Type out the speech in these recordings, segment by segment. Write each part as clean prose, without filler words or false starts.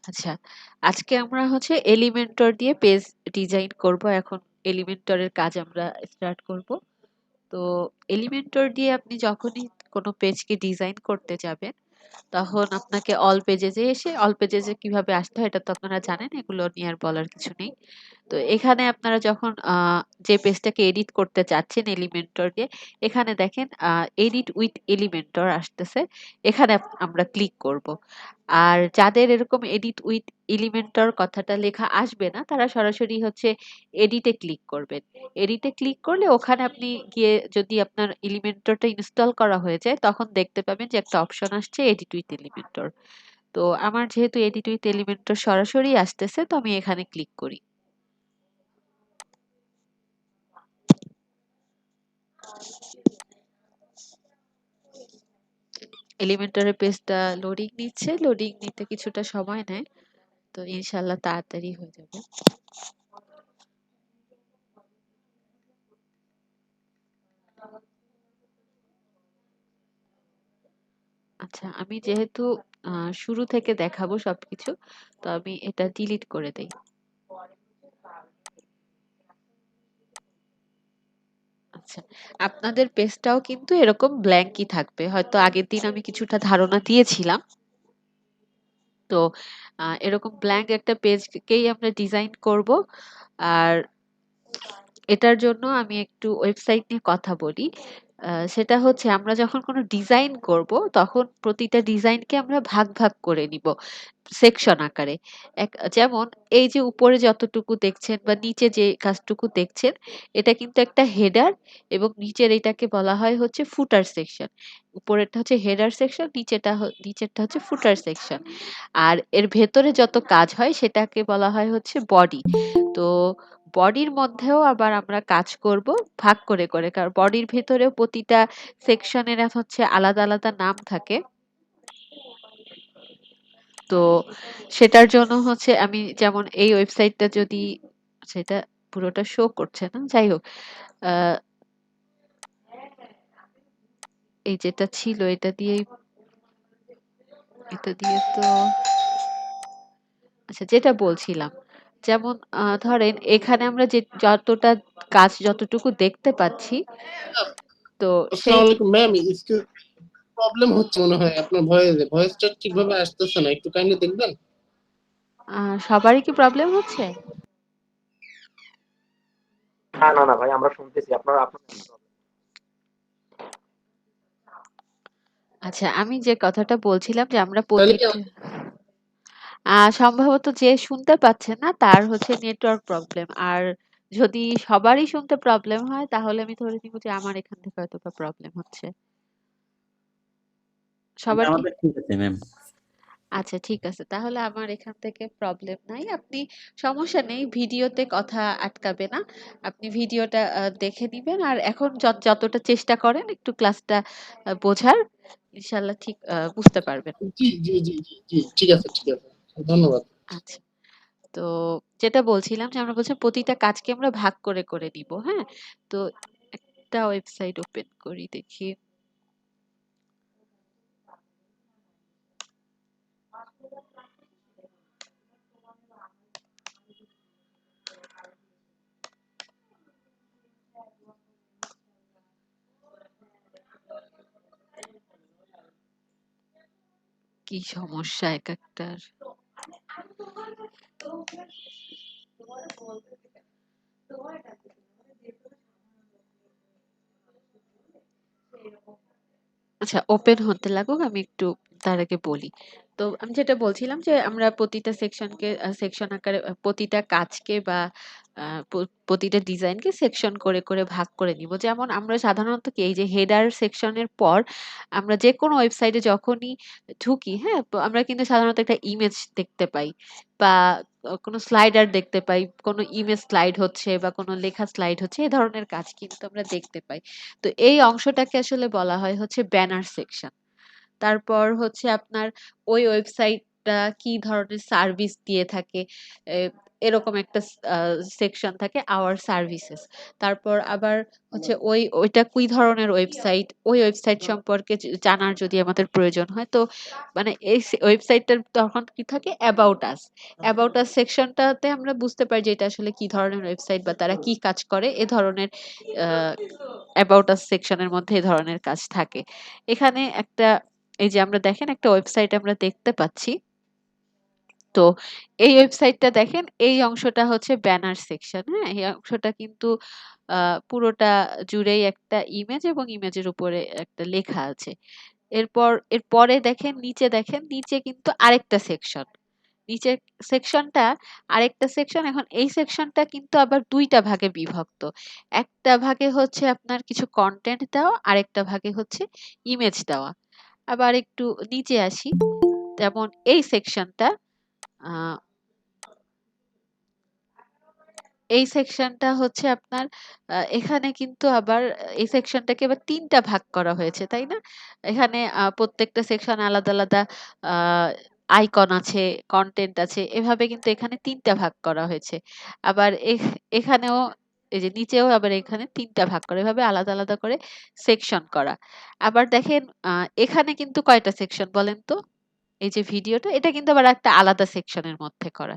আচ্ছা, আজকে আমরা হচ্ছে এলিমেন্টর দিয়ে পেজ ডিজাইন করব। এখন এলিমেন্টরের কাজ আমরা স্টার্ট করব। তো এলিমেন্টর দিয়ে আপনি যখনই কোনো পেজকে ডিজাইন করতে যাবেন, তখন আপনাকে অল পেজেসে এসে অল পেজেসে কিভাবে আসতে হয় এটা তো আপনারা জানেন, এগুলো নিয়ে আর বলার কিছু নেই। তো এখানে আপনারা যখন যে পেজটাকে এডিট করতে চাচ্ছেন এলিমেন্টর দিয়ে, এখানে দেখেন এডিট উইথ এলিমেন্টর আসতেছে। এখানে আমরা ক্লিক করব। আর যাদের এরকম এডিট উইথ এলিমেন্টর কথাটা লেখা আসবে না, তারা সরাসরি হচ্ছে এডিটে ক্লিক করবেন। এডিটে ক্লিক করলে ওখানে আপনি গিয়ে যদি আপনার এলিমেন্টরটা ইনস্টল করা হয়ে যায়, তখন দেখতে পাবেন যে একটা অপশন আসছে এডিট উইথ এলিমেন্টর। তো আমার যেহেতু এডিট উইথ এলিমেন্টর সরাসরি আসতেছে, তো আমি এখানে ক্লিক করি। এলিমেন্টরের পেজটা লোডিং নিচ্ছে, লোডিং নিতে কিছুটা সময় নেয়। তো ইনশাল্লাহ তাড়াতাড়ি হয়ে যাবে। আচ্ছা, আমি যেহেতু শুরু থেকে দেখাবো সবকিছু, তো আমি এটা ডিলিট করে দেই। আচ্ছা, আপনাদের পেজটাও কিন্তু এরকম ব্ল্যাঙ্কই থাকবে। হয়তো আগের দিন আমি কিছুটা ধারণা দিয়েছিলাম। তো এরকম ব্ল্যাঙ্ক একটা পেজকেই আমরা ডিজাইন করব। আর এটার জন্য আমি একটু ওয়েবসাইট নিয়ে কথা বলি। সেটা হচ্ছে আমরা যখন কোনো ডিজাইন করব, তখন প্রতিটা ডিজাইনকে আমরা ভাগ ভাগ করে নিব সেকশন আকারে। যেমন এই যে উপরে যতটুকু দেখছেন বা নিচে যে কাজটুকু দেখছেন, এটা কিন্তু একটা হেডার, এবং নিচের এটাকে বলা হয় হচ্ছে ফুটার সেকশন। উপরেরটা হচ্ছে হেডার সেকশন, নিচেরটা হচ্ছে ফুটার সেকশন। আর এর ভেতরে যত কাজ হয় সেটাকে বলা হয় হচ্ছে বডি। তো বডির মধ্যেও আবার আমরা কাজ করব ভাগ করে করে, কারণ বডির ভেতরেও প্রতিটা সেকশনের হচ্ছে আলাদা আলাদা নাম থাকে। তো সেটার জন্য হচ্ছে আমি যেমন এই ওয়েবসাইটটা যদি, সেটা পুরোটা শো করছে না, যাই হোক, আহ, এই যেটা ছিল এটা দিয়ে তো আচ্ছা, যেটা বলছিলাম, যেমন ধরেন এখানে আমরা যে যতটা কাজ যতটুকু দেখতে পাচ্ছি, তো সেই আসসালামু আলাইকুম ম্যাম, একটু প্রবলেম হচ্ছে মনে হয় আপনার ভয়েসটা ঠিকভাবে আসতেছে না, একটু কাইন্ডলি দেখবেন। সবারই কি প্রবলেম হচ্ছে? না না ভাই, আমরা শুনতেছি আপনার আপনার আচ্ছা, আমি যে কথাটা বলছিলাম যে আমরা তাহলে কি প্রতিটা সম্ভবত যে শুনতে পাচ্ছে না তার হচ্ছে নেটওয়ার্ক প্রবলেম। আর যদি সবারই শুনতে প্রবলেম হয়, তাহলে আমি ধরে নিব যে আমার এখান থেকে হয়তো বা প্রবলেম হচ্ছে। সবার কি? আমাদের ঠিক আছে ম্যাম। আচ্ছা, ঠিক আছে, তাহলে আমার এখান থেকে প্রবলেম নাই। আপনি সমস্যা নেই, ভিডিওতে কথা আটকাবে না। আপনি ভিডিওটা দেখে নিবেন, আর এখন যতটা চেষ্টা করেন একটু ক্লাসটা বোঝার, ইনশাল্লাহ ঠিক বুঝতে পারবেন। জি জি জি জি জি, ঠিক আছে ঠিক আছে, ধন্যবাদ। আচ্ছা, তো যেটা বলছিলাম যে আমরা বলছি প্রতিটা কাজকে আমরা ভাগ করে করে নিব। হ্যাঁ, তো একটা ওয়েবসাইট ওপেন করি, দেখি। কি সমস্যা এক একটার। আচ্ছা, ওপেন হতে লাগুক, আমি একটু তার আগে বলি। তো আমি যেটা বলছিলাম যে আমরা প্রতিটা সেকশন আকারে প্রতিটা কাজকে বা প্রতিটা ডিজাইনকে সেকশন করে করে ভাগ করে নিব। যেমন আমরা সাধারণত কি এই যে হেডার সেকশনের পর আমরা যে কোনো ওয়েবসাইটে যখনই ঢুকি, হ্যাঁ, তো আমরা কিন্তু সাধারণত একটা ইমেজ দেখতে পাই, বা কোনো স্লাইডার দেখতে পাই, কোনো ইমেজ স্লাইড হচ্ছে বা কোনো লেখা স্লাইড হচ্ছে, এই ধরনের কাজ কিন্তু আমরা দেখতে পাই। তো এই অংশটাকে আসলে বলা হয় হচ্ছে ব্যানার সেকশন। তারপর হচ্ছে আপনার ওই ওয়েবসাইটটা কি ধরনের সার্ভিস দিয়ে থাকে, এরকম একটা সেকশন থাকে আওয়ার সার্ভিসেস। তারপর আবার হচ্ছে ওইটা কি ধরনের ওয়েবসাইট, ওই ওয়েবসাইট সম্পর্কে জানার যদি আমাদের প্রয়োজন হয়, তো মানে এই ওয়েবসাইটটার তখন কি থাকে, অ্যাবাউট আস। অ্যাবাউট আস সেকশনটাতে আমরা বুঝতে পারি যে এটা আসলে কি ধরনের ওয়েবসাইট বা তারা কি কাজ করে, এ ধরনের অ্যাবাউট আস সেকশনের মধ্যে এ ধরনের কাজ থাকে। এখানে একটা, এই যে আমরা দেখেন একটা ওয়েবসাইট আমরা দেখতে পাচ্ছি। তো এই ওয়েবসাইটটা দেখেন, এই অংশটা হচ্ছে ব্যানার সেকশন। হ্যাঁ, এই অংশটা কিন্তু পুরোটা জুড়েই একটা ইমেজ এবং ইমেজের উপরে একটা লেখা আছে। এরপরে দেখেন, নিচে কিন্তু আরেকটা সেকশন। নিচের সেকশনটা আরেকটা সেকশন। এখন এই সেকশনটা কিন্তু আবার দুইটা ভাগে বিভক্ত। একটা ভাগে হচ্ছে আপনার কিছু কন্টেন্ট দেওয়া, আরেকটা ভাগে হচ্ছে ইমেজ দেওয়া। আবার একটু নিচে আসি, যেমন এই সেকশনটা, আহ এই সেকশনটা হচ্ছে আপনার, এখানে কিন্তু আবার এই সেকশনটাকে আবার ৩ টা ভাগ করা হয়েছে, তাই না? এখানে প্রত্যেকটা সেকশন আলাদা, আলাদা আ আইকন আছে, কনটেন্ট আছে। এভাবে কিন্তু এখানে ৩ টা ভাগ করা হয়েছে। আবার এখানেও এই যে নিচেও আবার এখানে ৩ টা ভাগ করা। এভাবে আলাদা, আলাদা করে সেকশন করা। আবার দেখেন, এখানে কিন্তু কয়টা সেকশন বলেন তো? এই যে ভিডিওটা, এটা কিন্তু আবার একটা আলাদা সেকশনের মধ্যে করা।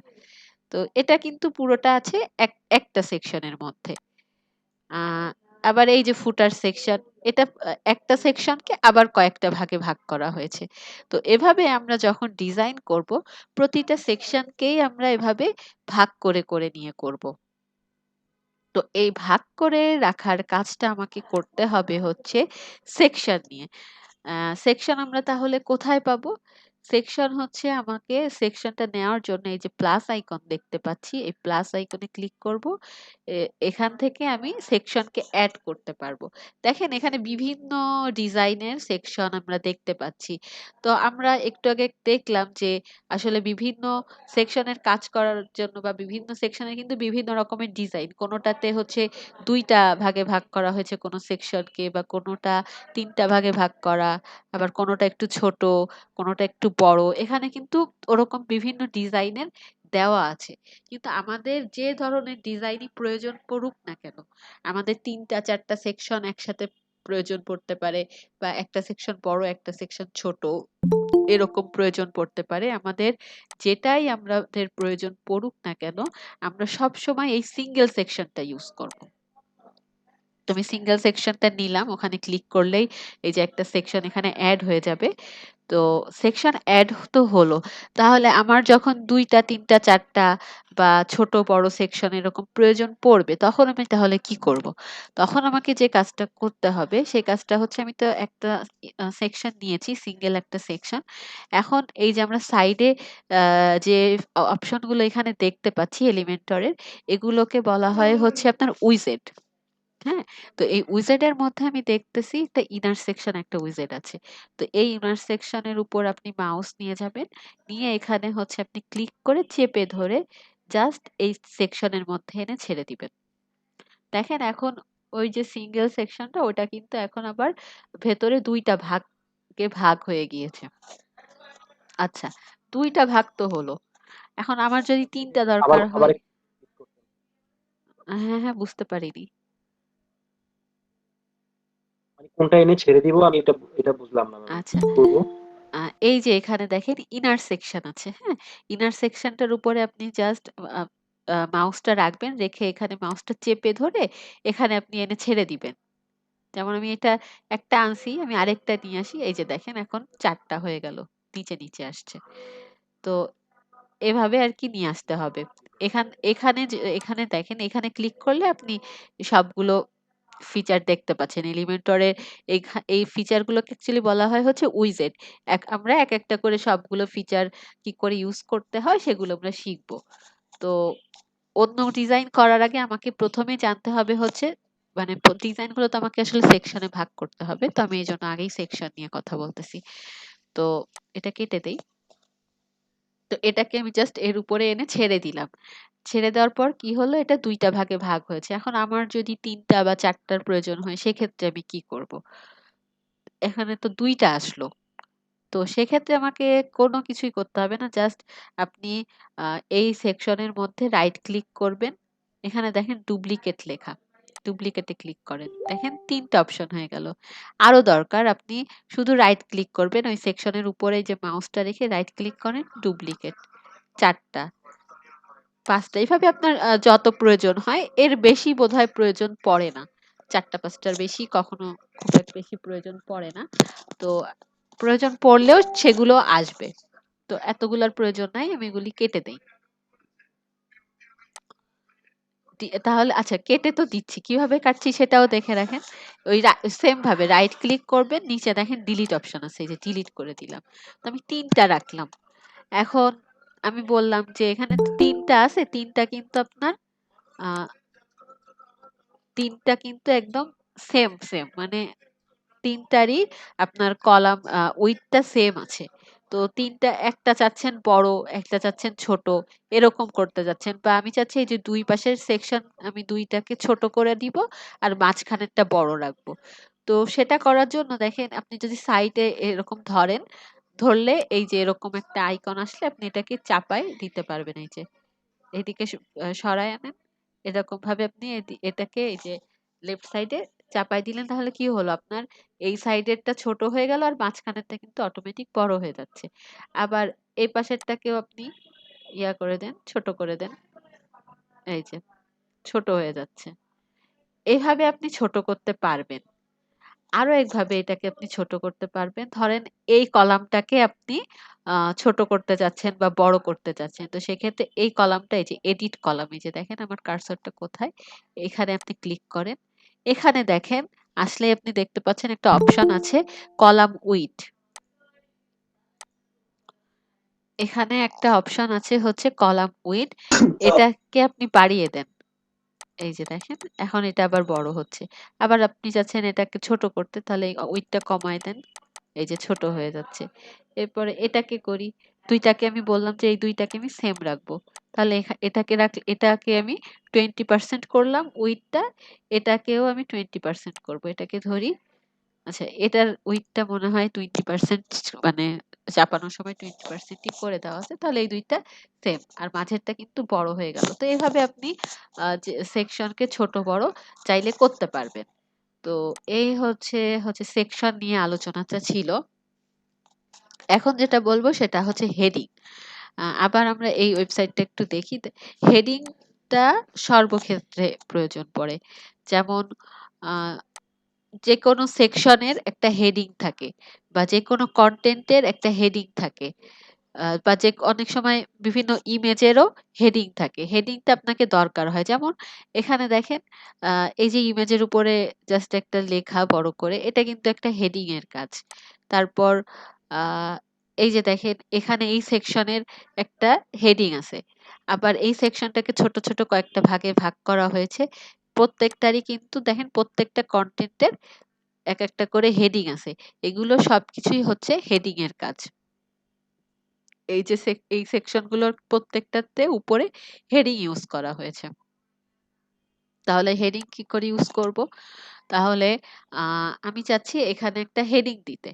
তো এটা কিন্তু পুরোটা আছে একটা সেকশনের মধ্যে। আ আবার এই যে ফুটার সেকশন, এটা একটা সেকশনকে আবার কয়েকটা ভাগে ভাগ করা হয়েছে। তো এভাবে আমরা যখন ডিজাইন করব, প্রতিটা সেকশনকেই আমরা এভাবে ভাগ করে নিয়ে করব। তো এই ভাগ করে রাখার কাজটা আমাকে করতে হবে হচ্ছে সেকশন নিয়ে। সেকশন আমরা তাহলে কোথায় পাবো? সেকশন হচ্ছে, আমাকে সেকশনটা নেওয়ার জন্য এই যে প্লাস আইকন দেখতে পাচ্ছি, এই প্লাস আইকনে ক্লিক করব। এখান থেকে আমি সেকশনকে এড করতে পারবো। দেখেন এখানে বিভিন্ন ডিজাইনের সেকশন আমরা দেখতে পাচ্ছি। তো আমরা একটু আগে দেখলাম যে আসলে বিভিন্ন সেকশনের কাজ করার জন্য বা বিভিন্ন সেকশনের কিন্তু বিভিন্ন রকমের ডিজাইন। কোনোটাতে হচ্ছে ২ টা ভাগে ভাগ করা হয়েছে কোনো সেকশনকে, বা কোনোটা ৩ টা ভাগে ভাগ করা, আবার কোনোটা একটু ছোট, কোনোটা একটু বড়। এখানে কিন্তু ওরকম বিভিন্ন ডিজাইনের দেওয়া আছে। কিন্তু আমাদের যে ধরনের ডিজাইনই প্রয়োজন পড়ুক না কেন, আমাদের ৩ টা ৪ টা সেকশন একসাথে প্রয়োজন পড়তে পারে, বা একটা সেকশন বড়, একটা সেকশন ছোট, এরকম প্রয়োজন পড়তে পারে। যেটাই আমাদের প্রয়োজন পড়ুক না কেন, আমরা সবসময় এই সিঙ্গেল সেকশনটা ইউজ করব। তো আমি সিঙ্গেল সেকশনটা নিলাম, ওখানে ক্লিক করলেই এই যে একটা সেকশন এখানে এড হয়ে যাবে। তো সেকশন এড তো হলো। তাহলে আমার যখন ২ টা ৩ টা ৪ টা বা ছোট বড় সেকশন এরকম প্রয়োজন পড়বে, তখন আমি তাহলে কি করব? তখন আমাকে যে কাজটা করতে হবে, সেই কাজটা হচ্ছে, আমি তো একটা সেকশন নিয়েছি, সিঙ্গেল একটা সেকশন। এখন এই যে আমরা সাইডে যে অপশনগুলো এখানে দেখতে পাচ্ছি এলিমেন্টরের, এগুলোকে বলা হয় হচ্ছে আপনার উইজেট। হ্যাঁ? তো এই উইজেট এর মধ্যে আমি দেখতেছি একটা ইনার সেকশন, একটা উইজেট আছে। তো এই ইনার সেকশন এর উপর আপনি মাউস নিয়ে যাবেন। নিয়ে এখানে হচ্ছে আপনি ক্লিক করে চেপে ধরে জাস্ট এই সেকশনের মধ্যে এনে ছেড়ে দিবেন। দেখেন এখন ওই যে সিঙ্গেল সেকশনটা, ওটা কিন্তু এখন আবার ভেতরে ২ টা ভাগে ভাগ হয়ে গিয়েছে। আচ্ছা, ২ টা ভাগ তো হলো। এখন আমার যদি ৩ টা আবার দরকার আবার হয়। একটু click করতে হবে। হ্যাঁ, হ্যাঁ, বুঝতে পারিনি। মানে কোনটা এনে ছেড়ে দিব আমি এটা এটা বুঝলাম না ম্যাম। আচ্ছা। কি করব? এই যে এখানে দেখেন ইনার সেকশন আছে, হ্যাঁ? ইনার সেকশনটার উপরে আপনি জাস্ট আ আ মাউসটা রাখবেন, রেখে এখানে মাউসটা চেপে ধরে এখানে আপনি এনে ছেড়ে দিবেন। যেমন আমি এটা একটা আনছি, আমি আরেকটা নিয়ে আসি। এই যে দেখেন এখন ৪ টা হয়ে গেল। নিচে আসছে। তো এভাবে আরকি নিয়ে আসতে হবে। এখানে দেখেন, এখানে ক্লিক করলে আপনি সবগুলো ফিচার দেখতে পাচ্ছেন। এলিমেন্টরে এই ফিচার গুলোকে অ্যাকচুয়ালি বলা হয় হচ্ছে উইজেট। আমরা একেকটা করে সবগুলো ফিচার কি করে ইউজ করতে হয় সেগুলো আমরা শিখব। তো অন্য ডিজাইন করার আগে আমাকে ১ম এ জানতে হবে হচ্ছে, মানে ডিজাইন গুলো তো আমাকে আসলে সেকশনে ভাগ করতে হবে। তো আমি এজন্য আগেই সেকশন নিয়ে কথা বলতেছি। তো এটা কেটে দেই। তো এটাকে আমি জাস্ট এর উপরে এনে ছেড়ে দিলাম। ছেড়ে দেওয়ার পর কি হলো, এটা ২ টা ভাগে ভাগ হয়েছে। এখন আমার যদি ৩ টা বা ৪ টার প্রয়োজন হয়, সেক্ষেত্রে আমি কি করব? এখানে তো ২ টা আসলো। তো সেক্ষেত্রে আমাকে কোনো কিছুই করতে হবে না। জাস্ট আপনি এই সেকশনের মধ্যে রাইট ক্লিক করবেন। এখানে দেখেন ডুপ্লিকেট লেখা। ডুপ্লিকেটে ক্লিক করেন। দেখেন ৩ টা অপশন হয়ে গেল। আরো দরকার আপনি শুধু রাইট ক্লিক করবেন। ওই সেকশনের উপরে যে মাউসটা রেখে রাইট ক্লিক করেন, ডুপ্লিকেট ৪ টা, ৫ টা এভাবে আপনার যত প্রয়োজন হয়। এর বেশি বোধহয় প্রয়োজন পড়ে না। ৪ টা ৫ টার বেশি কখনো খুব এক বেশি প্রয়োজন পড়ে না। তো প্রয়োজন পড়লেও সেগুলো আসবে। তো এতগুলার প্রয়োজন নাই। আমি এগুলি কেটে দেই। তাহলে আচ্ছা কেটে তো দিচ্ছি। কিভাবে কাটছি সেটাও দেখে রাখেন। ওই সেম ভাবে রাইট ক্লিক করবেন, নিচে দেখেন ডিলিট অপশন আছে। এই যে ডিলিট করে দিলাম। তো আমি ৩ টা রাখলাম। এখন আমি বললাম যে এখানে ৩ টা আছে, ৩ টা কিন্তু আপনার আ ৩ টা কিন্তু একদম সেম মানে ৩ টারই আপনার কলাম উইডথ টা সেম আছে। তো ৩ টা একটা চাচ্ছেন বড়, একটা চাচ্ছেন ছোট, এরকম করতে যাচ্ছেন। বা আমি চাচ্ছি এই যে ২ পাশের সেকশন আমি ২ টাকে ছোট করে দিব আর মাঝখানেরটা বড় রাখবো। তো সেটা করার জন্য দেখেন আপনি যদি সাইডে এরকম ধরেন, ধরলে এই যে এরকম একটা আইকন আসলে আপনি এটাকে চাপায় দিতে পারবেন এই যে। এদিকে সরায় আনেন। এরকম ভাবে আপনি এটাকে এই যে লেফট সাইডে চাপায় দিলেন তাহলে কি হলো আপনার এই সাইডেরটা ছোট হয়ে গেল আর মাঝখানেরটা কিন্তু অটোমেটিক বড় হয়ে যাচ্ছে। আবার এই পাশেরটাকেও আপনি ইয়া করে দেন, ছোট করে দেন। এই যে ছোট হয়ে যাচ্ছে। এভাবে আপনি ছোট করতে পারবেন। আরো একভাবে এটাকে আপনি ছোট করতে পারবেন। ধরেন এই কলামটাকে আপনি ছোট করতে চাচ্ছেন বা বড় করতে চাচ্ছেন। তো সেক্ষেত্রে এই কলামটা এই যে এডিট কলাম এই যে দেখেন আমার কার্সরটা কোথায়? এখানে আপনি ক্লিক করেন। এখানে দেখেন আসলেই আপনি দেখতে পাচ্ছেন একটা অপশন আছে কলাম উইডথ। এখানে একটা অপশন আছে হচ্ছে কলাম উইডথ। এটাকে আপনি বাড়িয়ে দেন। এই যে দেখেন এখন এটা আবার বড় হচ্ছে। আবার আপনি চাচ্ছেন এটাকে ছোট করতে তাহলে এই উইডথটা কমায় দেন। এই যে ছোট হয়ে যাচ্ছে। এরপরে এটাকে করি। ২ টাকে আমি বললাম যে এই ২ টাকে আমি সেম রাখবো। তাহলে এটাকে আমি 20% করলাম উইডথটা, এটাকেও আমি 20% করব। এটাকে ধরি। আচ্ছা এটার উইডথটা মনে হয় 20% মানে চাপানোর সময় 20% ই করে দেওয়া আছে। তাহলে এই ২ টা সেম। আর মাঝেরটা কিন্তু বড় হয়ে গেল। তো এভাবে আপনি যে সেকশনকে ছোট বড় চাইলে করতে পারবেন। তো এই হচ্ছে সেকশন নিয়ে আলোচনাটা ছিল। এখন যেটা বলব সেটা হচ্ছে হেডিং। আবার আমরা এই ওয়েবসাইটটা একটু দেখি। হেডিংটা সর্বক্ষেত্রে প্রয়োজন পড়ে। যেমন আ যেকোনো সেকশনের একটা হেডিং থাকে বা যেকোনো কনটেন্টের একটা হেডিং থাকে। বা অনেক সময় বিভিন্ন ইমেজেরও হেডিং থাকে। হেডিংটা আপনাকে দরকার হয়। যেমন এখানে দেখেন আ এই যে ইমেজের উপরে জাস্ট একটা লেখা বড় করে, এটা কিন্তু একটা হেডিং এর কাজ। তারপর আ এই যে দেখেন এখানে এই সেকশনের একটা হেডিং আছে। আবার এই সেকশনটাকে ছোট কয়েকটা ভাগে ভাগ করা হয়েছে। প্রত্যেকটারই কিন্তু দেখেন প্রত্যেকটা কনটেন্টের একেকটা করে হেডিং আছে। এগুলো সবকিছুই হচ্ছে হেডিং এর কাজ। এই যে এই সেকশন গুলোর প্রত্যেকটাতে উপরে হেডিং ইউজ করা হয়েছে। তাহলে হেডিং কি করে ইউজ করব? তাহলে আমি চাচ্ছি এখানে একটা হেডিং দিতে।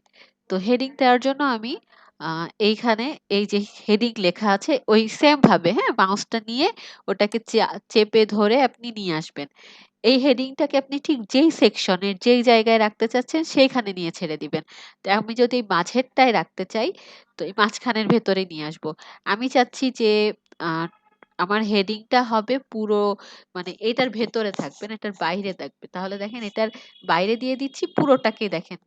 তো হেডিং দেওয়ার জন্য আমি এইখানে এই যে হেডিং লেখা আছে ওই সেম ভাবে হ্যাঁ, মাউসটা নিয়ে ওটাকে চেপে ধরে আপনি নিয়ে আসবেন। এই হেডিংটাকে আপনি ঠিক যেই সেকশনের যেই জায়গায় রাখতে চাচ্ছেন সেইখানে নিয়ে ছেড়ে দিবেন। তো আমি যদি মাঝেরটায় রাখতে চাই তো এই মাঝখানের ভেতরে নিয়ে আসবো। আমি চাচ্ছি যে আ আমার হেডিংটা হবে পুরো মানে এটার ভেতরে থাকবে না, এটার বাইরে থাকবে। তাহলে দেখেন এটার বাইরে দিয়ে দিচ্ছি পুরোটাকে দেখেন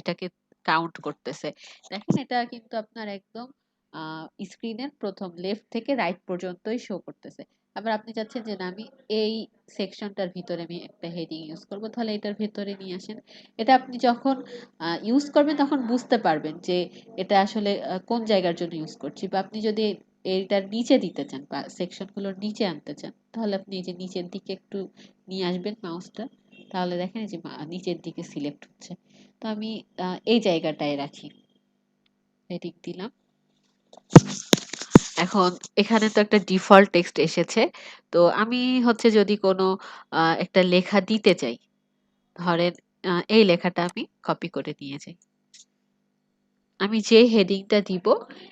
এটাকে কাউন্ট করতেছে। দেখেন এটা কিন্তু আপনার একদম আ স্ক্রিনের ১ম লেফট থেকে রাইট পর্যন্তই শো করতেছে। আবার আপনি চাচ্ছেন যে না আমি এই সেকশনটার ভিতরে আমি একটা হেডিং ইউজ করব। তাহলে এটার ভেতরে নিয়ে আসেন। এটা আপনি যখন ইউজ করবেন তখন বুঝতে পারবেন যে এটা আসলে কোন জায়গার জন্য ইউজ করছি। বা আপনি যদি এইটার নিচে দিতে চান বা সেকশন গুলোর নিচে আনতে চান তাহলে আপনি এই যে নিচের দিকে একটু নিয়ে আসবেন মাউসটা। তাহলে দেখেন এই যে নিচের দিকে সিলেক্ট হচ্ছে। তো আমি এই জায়গাটায় রাখি। হেডিং দিলাম। এখন এখানে তো একটা ডিফল্ট টেক্সট এসেছে। তো আমি হচ্ছে যদি কোনো একটা লেখা দিতে চাই, ধরেন এই লেখাটা আমি কপি করে নিয়ে যাই। আমি যে হেডিংটা দিব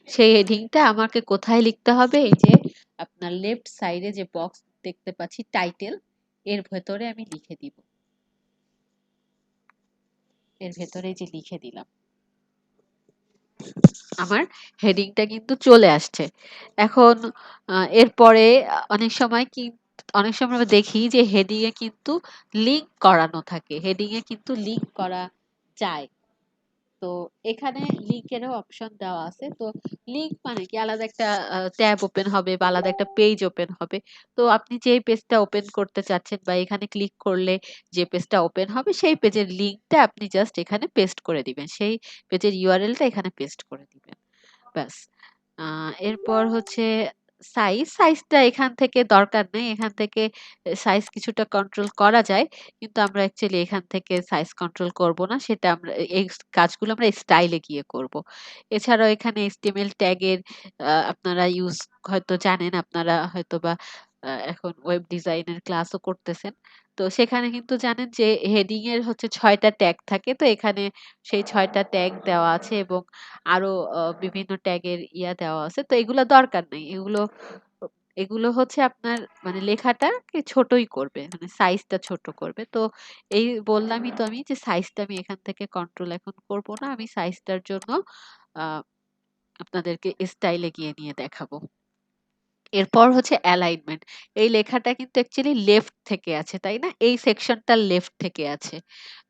সেই হেডিংটা আমাকে কোথায় লিখতে হবে? এই যে আপনার লেফট সাইডে যে বক্স দেখতে পাচ্ছি টাইটেল, এর ভেতরে আমি লিখে দিব। এর ভেতরে যে লিখে দিলাম, আমার হেডিংটা কিন্তু চলে আসছে। এখন এরপরে অনেক সময় আমরা দেখি যে হেডিং এ কিন্তু লিংক করানো থাকে। হেডিং এ কিন্তু লিংক করা যায়। তো এখানে লিংকেরও অপশন দেওয়া আছে। তো লিংক মানে কি, আলাদা একটা ট্যাব ওপেন হবে বা আলাদা একটা পেজ ওপেন হবে। তো আপনি যেই পেজটা ওপেন করতে চাচ্ছেন বা এখানে ক্লিক করলে যে পেজটা ওপেন হবে সেই পেজের লিংকটা আপনি জাস্ট এখানে পেস্ট করে দিবেন। সেই পেজের ইউআরএলটা এখানে পেস্ট করে দিবেন। ব্যাস। এরপর হচ্ছে সাইজটা এখান থেকে দরকার নেই। এখান থেকে সাইজ কিছুটা কন্ট্রোল করা যায়। কিন্তু আমরা অ্যাকচুয়ালি এখান থেকে সাইজ কন্ট্রোল করব না। সেটা আমরা এই কাজগুলো আমরা স্টাইলে গিয়ে করব। এছাড়াও এখানে HTML ট্যাগের আপনারা হয়তো জানেন, আপনারা হয়তোবা এখন ওয়েব ডিজাইনের ক্লাসও করতেছেন। তো সেখানে কিন্তু জানেন যে হেডিং এর হচ্ছে ৬ টা ট্যাগ থাকে। তো এখানে সেই ৬ টা ট্যাগ দেওয়া আছে এবং আরো বিভিন্ন ট্যাগের দেওয়া আছে। তো এগুলা দরকার নাই। এগুলো হচ্ছে আপনার মানে লেখাটাকে ছোটই করবে। মানে সাইজটা ছোট করবে। তো এই বললামই তো আমি যে সাইজটা আমি এখান থেকে কন্ট্রোল এখন করব না। আমি সাইজটার জন্য আ আপনাদেরকে স্টাইলে গিয়ে নিয়ে দেখাবো। এরপর হচ্ছে অ্যালাইনমেন্ট। এই লেখাটা কিন্তু অ্যাকচুয়ালি লেফট থেকে আছে, তাই না? এই সেকশনটা লেফট থেকে আছে।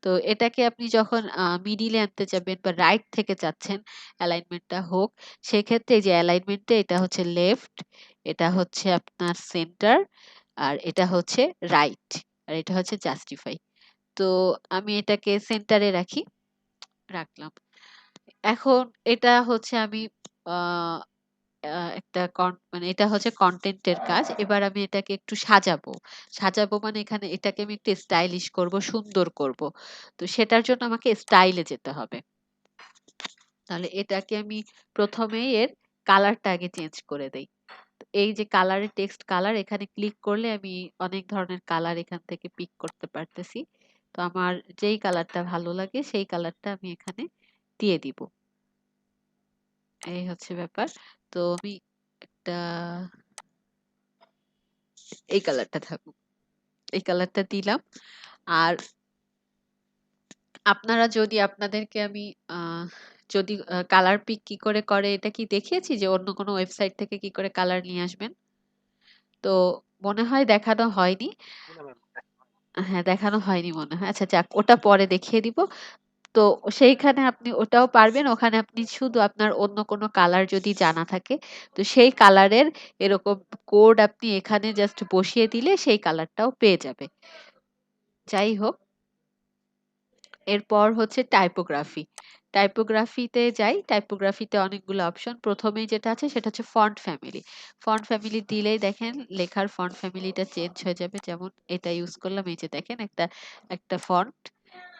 তো এটাকে আপনি যখন মিডিলে আনতে যাবেন বা রাইট থেকে চাচ্ছেন অ্যালাইনমেন্টটা হোক, সেক্ষেত্রে এই যে অ্যালাইনমেন্টে এটা হচ্ছে লেফট, এটা হচ্ছে আপনার সেন্টার, আর এটা হচ্ছে রাইট, আর এটা হচ্ছে জাস্টিফাই। তো আমি এটাকে সেন্টারে রাখলাম। এখন এটা হচ্ছে আমি আ একটা মানে এটা হচ্ছে কনটেন্টের কাজ। এবার আমি এটাকে একটু সাজাবো। সাজাবো মানে এখানে এটাকে আমি একটু স্টাইলিশ করব, সুন্দর করব। তো সেটার জন্য আমাকে স্টাইলে যেতে হবে। তাহলে এটাকে আমি ১ম এই এর কালারটা আগে চেঞ্জ করে দেই। তো এই যে কালারের টেক্সট কালার, এখানে ক্লিক করলে আমি অনেক ধরনের কালার এখান থেকে পিক করতে পারতেছি। তো আমার যেই কালারটা ভালো লাগে সেই কালারটা আমি এখানে দিয়ে দিব। এই হচ্ছে ব্যাপার। তো আমি একটা এই কালারটা থাকুক। এই কালারটা দিলাম। আর আপনারা যদি আপনাদেরকে আমি আহ যদি কালার পিক কি করে করে এটা কি দেখিয়েছি যে অন্য কোনো ওয়েবসাইট থেকে কি করে কালার নিয়ে আসবেন? তো মনে হয় দেখানো হয়নি। না ম্যাম। হ্যাঁ, দেখানো হয়নি মনে হয়। আচ্ছা যাক, ওটা পরে দেখিয়ে দিব। তো সেইখানে আপনি ওটাও পারবেন। ওখানে আপনি শুধু আপনার অন্য কোনো কালার যদি জানা থাকে, তো সেই কালারের এরকম কোড আপনি এখানে জাস্ট বসিয়ে দিলে সেই কালারটাও পেয়ে যাবে। যাই হোক, এরপর হচ্ছে টাইপোগ্রাফি। টাইপোগ্রাফিতে যাই। টাইপোগ্রাফিতে অনেকগুলো অপশন। ১ম এই যেটা আছে সেটা হচ্ছে ফন্ট ফ্যামিলি। ফন্ট ফ্যামিলি দিলেই দেখেন লেখার ফন্ট ফ্যামিলিটা চেঞ্জ হয়ে যাবে। যেমন এটা ইউজ করলাম, এই যে দেখেন একটা ফন্ট।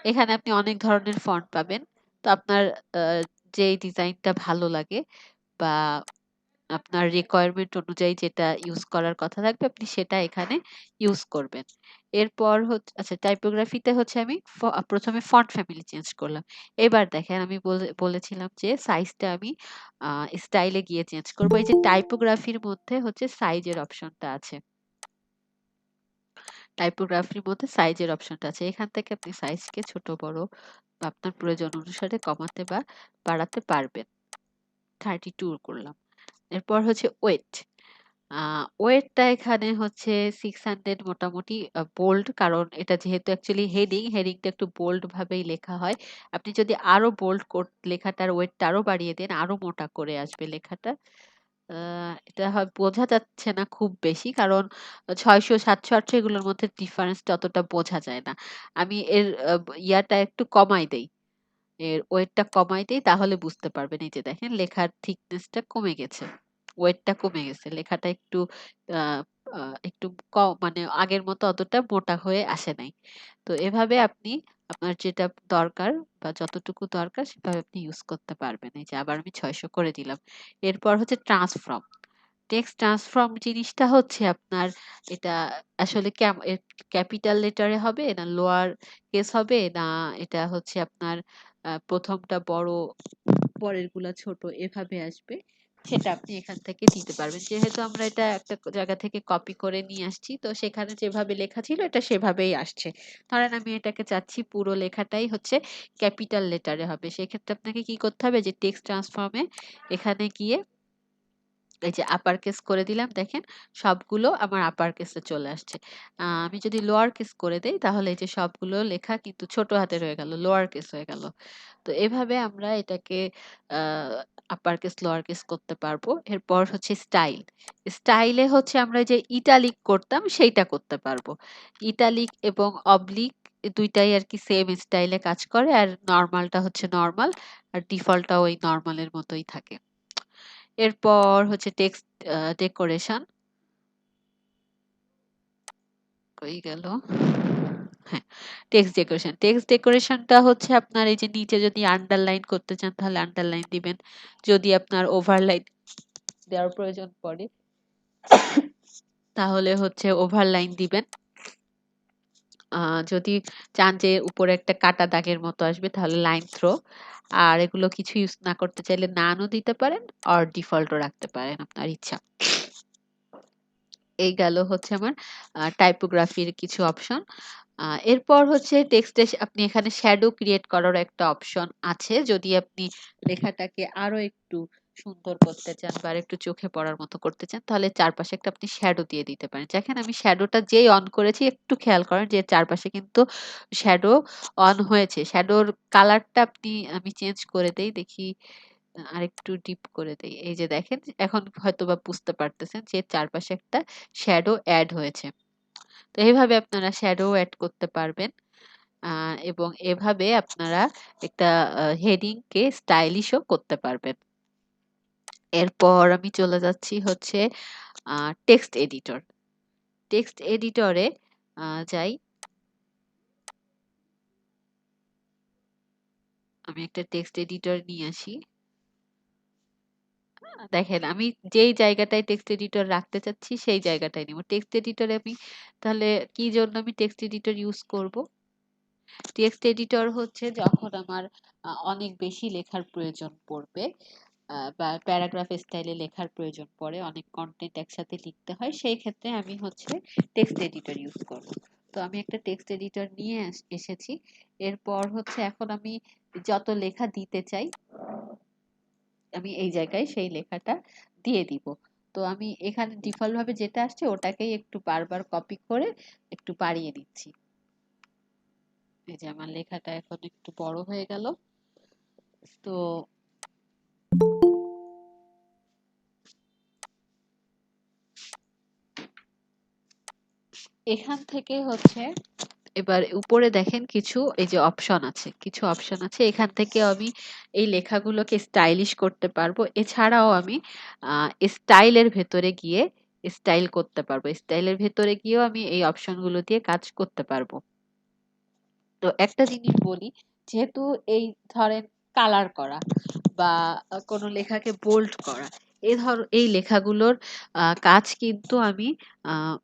এখানে আপনি অনেক ধরনের ফন্ট পাবেন। তো আপনার আ যেই ডিজাইনটা ভালো লাগে বা আপনার রিকোয়ারমেন্ট অনুযায়ী যেটা ইউজ করার কথা থাকবে আপনি সেটা এখানে ইউজ করবেন। এরপর আচ্ছা, টাইপোগ্রাফিতে হচ্ছে আমি ১ম এ ফন্ট ফ্যামিলি চেঞ্জ করলাম। এবার দেখেন আমি বলেছিলাম যে সাইজটা আমি আ স্টাইলে গিয়ে চেঞ্জ করব। এই যে টাইপোগ্রাফির মধ্যে হচ্ছে সাইজের অপশনটা আছে। টাইপোগ্রাফির মধ্যে সাইজের অপশনটা আছে। এখান থেকে আপনি সাইজকে ছোট বড় বা আপনার প্রয়োজন অনুসারে কমাতে বা বাড়াতে পারবেন। 32 করলাম। এরপর হচ্ছে ওয়েট। আ ওয়েটটা এখানে হচ্ছে 600 মোটামুটি বোল্ড, কারণ এটা যেহেতু অ্যাকচুয়ালি হেডিংটা একটু বোল্ড ভাবেই লেখা হয়। আপনি যদি আরো বোল্ড লেখাটার ওয়েটটা আরো বাড়িয়ে দেন, আরো মোটা করে আসবে লেখাটা। আ এটা হয় বোঝা যাচ্ছে না খুব বেশি। কারণ ৬০০, ৭০০, ৮০০ এগুলোর মধ্যে ডিফারেন্সটা অতটা বোঝা যায় না। আমি এর ইয়াটা একটু কমাই দেই। এর ওয়েটটা কমাই দেই, তাহলে বুঝতে পারবেন। এই যে দেখেন লেখার থিকনেসটা কমে গেছে। ওয়েটটা কমে গেছে। লেখাটা একটু আ আ একটু মানে আগের মতো অতটা মোটা হয়ে আসে নাই। তো এভাবে আপনি আপনার যেটা দরকার বা যতটুকু দরকার সেভাবে আপনি ইউজ করতে পারবেন। এই যে আবার আমি ৬০০ করে দিলাম। এরপর হচ্ছে ট্রান্সফর্ম। টেক্সট ট্রান্সফর্ম জিনিসটা হচ্ছে আপনার এটা আসলে ক্যাপিটাল লেটারে হবে না লোয়ার কেস হবে, না এটা হচ্ছে আপনার ১ম টা বড় পরেরগুলা ছোট এভাবে আসবে, সেটা আপনি এখান থেকে দিতে পারবেন। যেহেতু আমরা এটা একটা জায়গা থেকে কপি করে নিয়ে আসছি, তো সেখানে যেভাবে লেখা ছিল এটা সেভাবেই আসছে। ধরেন আমি এটাকে চাচ্ছি পুরো লেখাটাই হচ্ছে ক্যাপিটাল লেটারে হবে, সেক্ষেত্রে আপনাকে কি করতে হবে যে টেক্সট ট্রান্সফর্মে এখানে গিয়ে এই যে আপার কেস করে দিলাম, দেখেন সবগুলো আমার আপার কেসে চলে আসছে। আমি যদি লোয়ার কেস করে দেই তাহলে এই যে সবগুলো লেখা কিন্তু ছোট হাতের হয়ে গেল, লোয়ার কেস হয়ে গেল। তো এভাবে আমরা এটাকে আপার কেস লোয়ার কেস করতে পারবো। এরপর হচ্ছে স্টাইল। স্টাইলে হচ্ছে আমরা যে ইটালিক করতাম সেইটা করতে পারবো। ইটালিক এবং অবলিক দুইটাই আর কি সেম স্টাইলে কাজ করে, আর নর্মালটা হচ্ছে নর্মাল, আর ডিফল্টটা ওই নর্মালের মতোই থাকে। এরপর হচ্ছে টেক্সট ডেকোরেশন। কই গেল? হ্যাঁ, টেক্সট ডেকোরেশন। টেক্সট ডেকোরেশনটা হচ্ছে আপনার এই যে নিচে যদি আন্ডারলাইন করতে চান তাহলে আন্ডারলাইন দিবেন। যদি আপনার ওভারলাইন দেওয়ার প্রয়োজন পড়ে তাহলে হচ্ছে ওভারলাইন দিবেন। যদি চান যে উপরে একটা কাটা দাগের মতো আসবে তাহলে লাইন থ্রো। আর এগুলো কিছু ইউজ না করতে চাইলে নানও দিতে পারেন, আর ডিফল্টও রাখতে পারেন, আপনার ইচ্ছা। এই গেল হচ্ছে আমার টাইপোগ্রাফির কিছু অপশন। এরপর হচ্ছে টেক্সটে আপনি এখানে শ্যাডো ক্রিয়েট করার একটা অপশন আছে, যদি আপনি লেখাটাকে আরো একটু সুন্দর করতে চান বা একটু চোখে পড়ার মতো করতে চান তাহলে চারপাশে একটা আপনি শ্যাডো দিয়ে দিতে পারেন। দেখেন আমি শ্যাডোটা যেই অন করেছি একটু খেয়াল করেন যে চারপাশে কিন্তু শ্যাডো অন হয়েছে। শ্যাডোর কালারটা আমি চেঞ্জ করে দেই, দেখি আরেকটু ডিপ করে দেই। এই যে দেখেন এখন হয়তোবা বুঝতে পারতেছেন যে চারপাশে একটা শ্যাডো অ্যাড হয়েছে। তো এইভাবে আপনারা শ্যাডো অ্যাড করতে পারবেন। এবং এভাবে আপনারা একটা হেডিং কে স্টাইলিশও করতে পারবেন। এরপর আমি চলে যাচ্ছি হচ্ছে টেক্সট এডিটর। টেক্সট এডিটরে যাই। আমি একটা টেক্সট এডিটর নিয়ে আসি। দেখেন আমি যেই জায়গাটায় টেক্সট এডিটর রাখতে চাচ্ছি সেই জায়গাটায় নিব। টেক্সট এডিটরে আমি তাহলে কি জন্য আমি টেক্সট এডিটর ইউজ করব? টেক্সট এডিটর হচ্ছে যখন আমার অনেক বেশি লেখার প্রয়োজন পড়বে, বা প্যারাগ্রাফ স্টাইলে লেখার প্রয়োজন পড়ে, অনেক কন্টেন্ট একসাথে লিখতে হয়, সেই ক্ষেত্রে আমি হচ্ছে টেক্সট এডিটর ইউজ করব। তো আমি একটা টেক্সট এডিটর নিয়ে এসেছি। এরপর হচ্ছে এখন আমি যত লেখা দিতে চাই আমি এই জায়গায় সেই লেখাটা দিয়ে দিব। তো আমি এখানে ডিফল্ট ভাবে যেটা আসছে ওটাকেই একটু বারবার কপি করে একটু বাড়িয়ে দিচ্ছি। এই যে আমার লেখাটা এখন একটু বড় হয়ে গেল। তো এখান থেকে হচ্ছে এবার উপরে দেখেন কিছু এই যে অপশন আছে, কিছু অপশন আছে, এখান থেকে আমি এই লেখাগুলোকে স্টাইলিশ করতে পারবো। এছাড়াও আমি স্টাইলের ভেতরে গিয়ে স্টাইল করতে পারবো। স্টাইলের ভেতরে গিয়েও আমি এই অপশনগুলো দিয়ে কাজ করতে পারবো। তো একটা জিনিস বলি, যেহেতু এই ধরেন কালার করা বা কোনো লেখাকে বোল্ড করা, এই লেখাগুলোর কাজ কিন্তু আমি আহ,